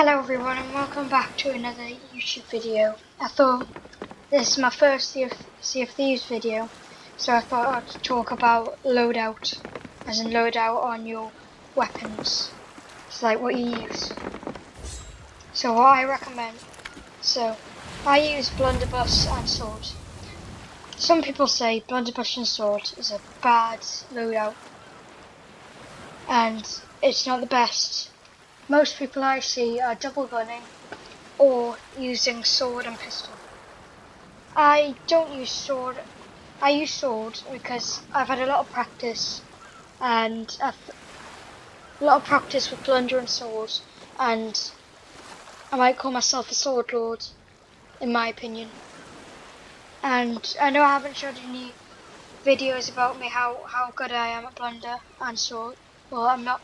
Hello everyone and welcome back to another YouTube video. I thought this is my first Sea of Thieves video, so I thought I'd talk about loadout, as in loadout on your weapons. It's like what you use. So what I recommend. So I use blunderbuss and sword. Some people say blunderbuss and sword is a bad loadout, and it's not the best. Most people I see are double gunning or using sword and pistol. I don't use sword. I use sword because I've had a lot of practice and a lot of practice with plunder and sword, and I might call myself a sword lord in my opinion. And I know I haven't showed any videos about me how good I am at blunder and sword. Well, I'm not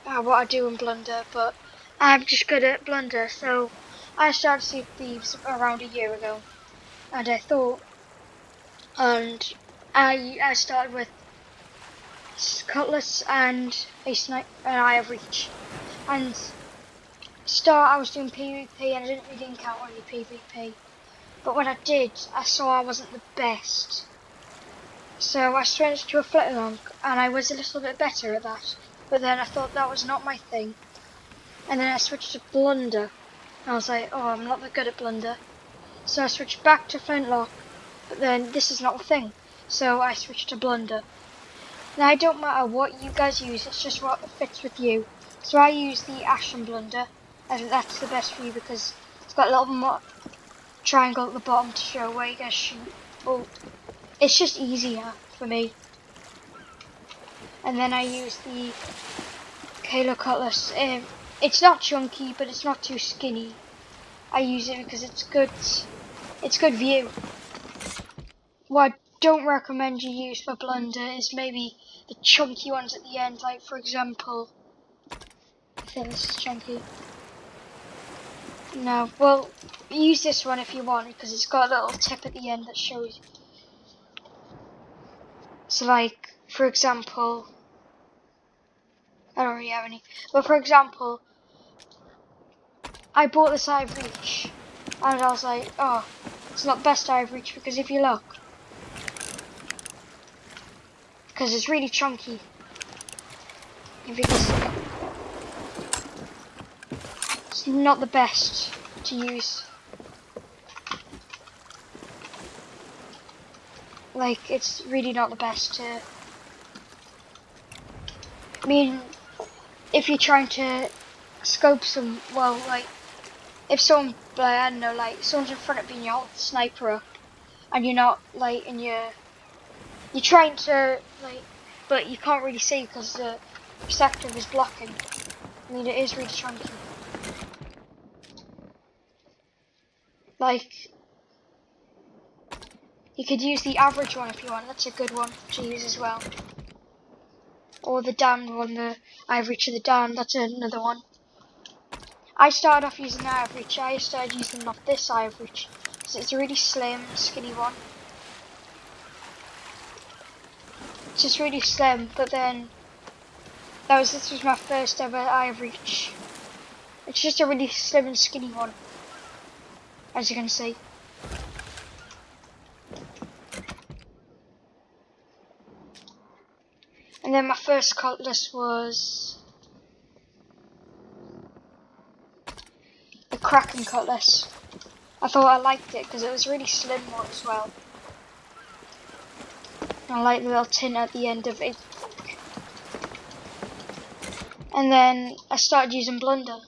what I do in blunder, but I'm just good at blunder. So I started Sea of Thieves around a year ago, and I thought, and I started with cutlass and a snipe and eye of reach. And I was doing PvP and I didn't really encounter any PvP. But when I did, I saw I wasn't the best. So I switched to a flintlock and I was a little bit better at that. But then I thought that was not my thing. And then I switched to blunder. And I was like, oh, I'm not that good at blunder. So I switched back to flintlock. But then this is not the thing. So I switched to blunder. Now it don't matter what you guys use, it's just what fits with you. So I use the ashen blunder. I think that's the best for you because it's got a little triangle at the bottom to show where you guys shoot. Oh, it's just easier for me. And then I use the Halo Cutlass. It's not chunky, but it's not too skinny. I use it because it's good. It's good view. What I don't recommend you use for blunder is maybe the chunky ones at the end. Like for example, I think this is chunky. No, well, use this one if you want because it's got a little tip at the end that shows. So like, for example, I don't really have any. But for example, I bought this eye of reach, and I was like, oh, it's not the best eye of reach because if you look, because it's really chunky. If you can see, it's not the best to use. Like, it's really not the best to. I mean, if you're trying to scope some, well, like, if someone, like, I don't know, like, someone's in front of you and you're holding the sniper up, and you're not, like, and you're trying to, like, but you can't really see because the perspective is blocking. I mean, it is really chunky. Like, you could use the average one if you want, that's a good one to use as well. Or the damned one, the average of the damned, that's another one. I started off using the average, I started using off this average, because it's a really slim, skinny one. It's just really slim, but then, this was my first ever eye of reach. It's just a really slim and skinny one, as you can see. And then my first cutlass was the Kraken cutlass. I thought I liked it because it was a really slim one as well. And I like the little tint at the end of it. And then I started using blunder.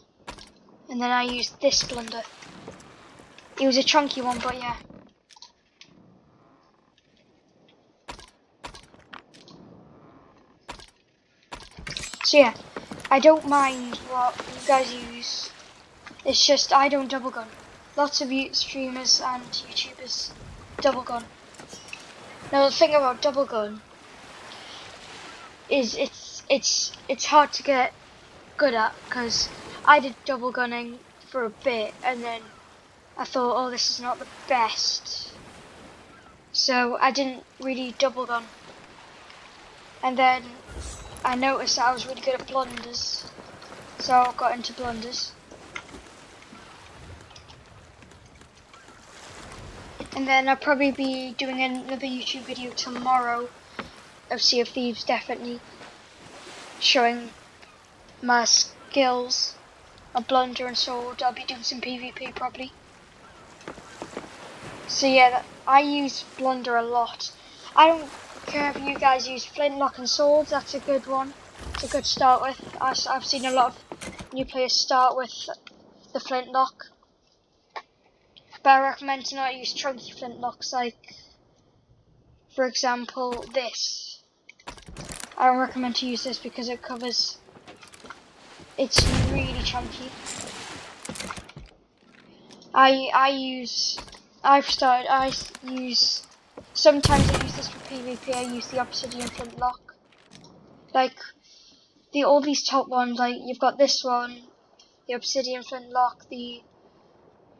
And then I used this blunder. It was a chunky one, but yeah. So yeah, I don't mind what you guys use. It's just I don't double gun. Lots of streamers and YouTubers double gun. Now the thing about double gun is it's hard to get good at because I did double gunning for a bit and then I thought, oh, this is not the best, so I didn't really double gun. And then I noticed that I was really good at blunders, so I got into blunders. And then I'll probably be doing another YouTube video tomorrow of Sea of Thieves, definitely showing my skills of blunder and sword. I'll be doing some PvP probably. So yeah, I use blunder a lot. I don't care if you guys use flintlock and swords, that's a good one. It's a good start with. I've seen a lot of new players start with the flintlock. But I recommend to not use chunky flintlocks, like, for example, this. I don't recommend to use this because it's really chunky. Sometimes I use this for PvP, I use the obsidian flintlock. Like, all these top ones, like, you've got this one, the obsidian flintlock,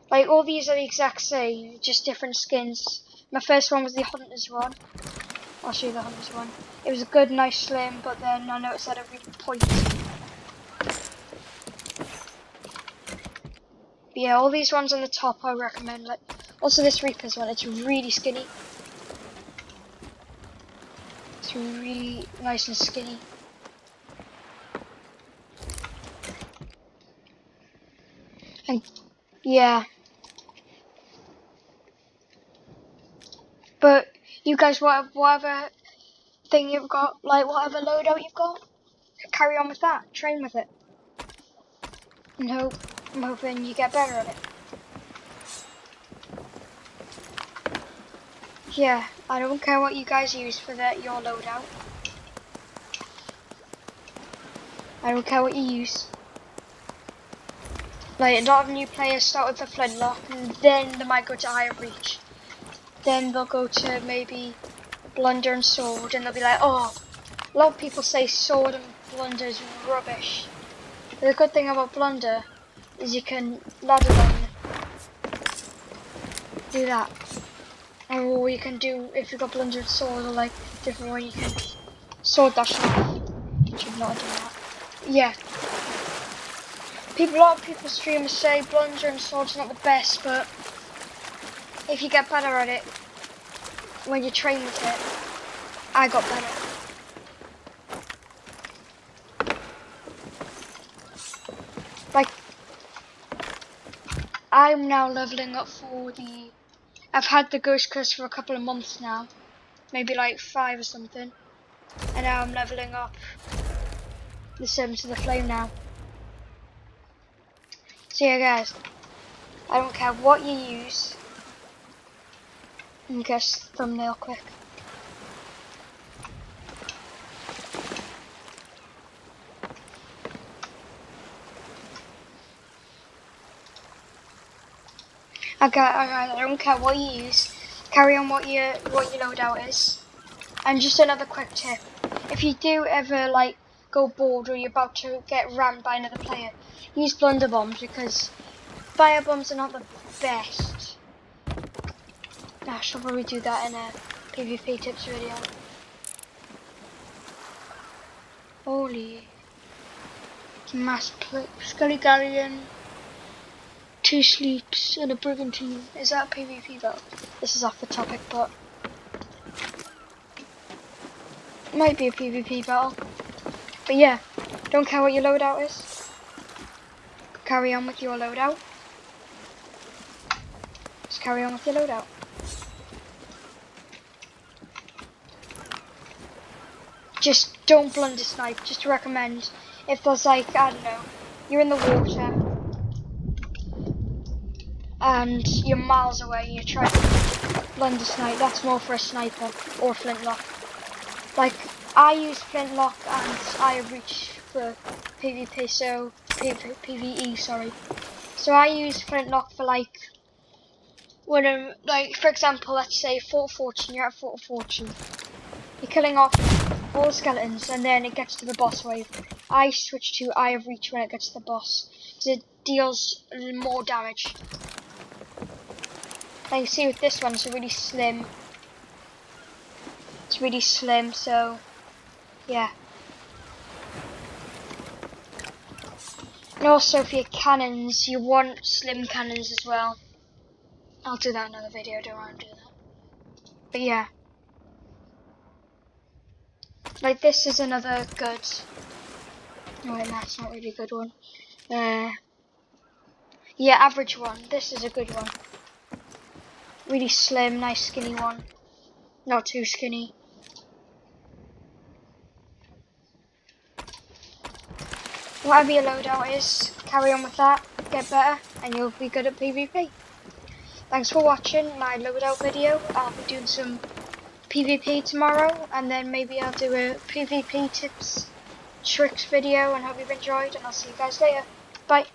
like, all these are the exact same, just different skins. My first one was the hunter's one. I'll show you the hunter's one. It was a good, nice slim, but then I noticed that every point. But yeah, all these ones on the top I recommend. Like, also this Reaper's one, it's really skinny. It's really nice and skinny. And yeah. But you guys, whatever thing you've got, like whatever loadout you've got, carry on with that. Train with it. And I'm hoping you get better at it. Yeah, I don't care what you guys use for your loadout. I don't care what you use. Like, a lot of new players start with the flintlock, and then they might go to higher reach. Then they'll go to maybe blunder and sword, and they'll be like, oh, a lot of people say sword and blunder is rubbish. But the good thing about blunder is you can ladder them, do that. Or you can do, if you've got blunder and sword, or like different one, you can sword dash off. Should not do that. Yeah. A lot of people streamers say blunder and sword's not the best, but if you get better at it, when you train with it, I got better. Like, I'm now leveling up for I've had the Ghost Curse for a couple of months now, maybe like 5 or something, and now I'm leveling up the Servants of the Flame now. So yeah guys, I don't care what you use. And guess thumbnail quick. I don't care what you use. Carry on what your loadout is. And just another quick tip: if you do ever like go bored or you're about to get rammed by another player, use blunder bombs, because fire bombs are not the best. I shall probably do that in a PvP tips video. Holy mass clip, Scully Galleon, 2 sleeps and a brigantine. Is that a PvP battle? This is off the topic, but it might be a PvP battle. But yeah, don't care what your loadout is. Carry on with your loadout. Just carry on with your loadout. Just don't blunder snipe. Just to recommend, if there's like, I don't know, you're in the water and you're miles away and you're trying to blunder snipe, that's more for a sniper or flintlock. Like, I use flintlock and I reach for PvP, so PvE, sorry. So I use flintlock for like when I'm like, for example, let's say Fort Fortune. You're at Fort Fortune. You're killing off all the skeletons, and then it gets to the boss wave. I switch to Eye of Reach when it gets to the boss, because it deals more damage. Like you see with this one, it's really slim. It's really slim, so yeah. And also for your cannons, you want slim cannons as well. I'll do that in another video, don't worry, I'll do But yeah, like this is another good. No, wait, that's not really a good one. Yeah, average one. This is a good one. Really slim, nice skinny one. Not too skinny. Whatever your loadout is, carry on with that, get better, and you'll be good at PvP. Thanks for watching my loadout video. I'll be doing some PvP tomorrow, and then maybe I'll do a PvP tips, tricks video, and hope you've enjoyed, and I'll see you guys later. Bye.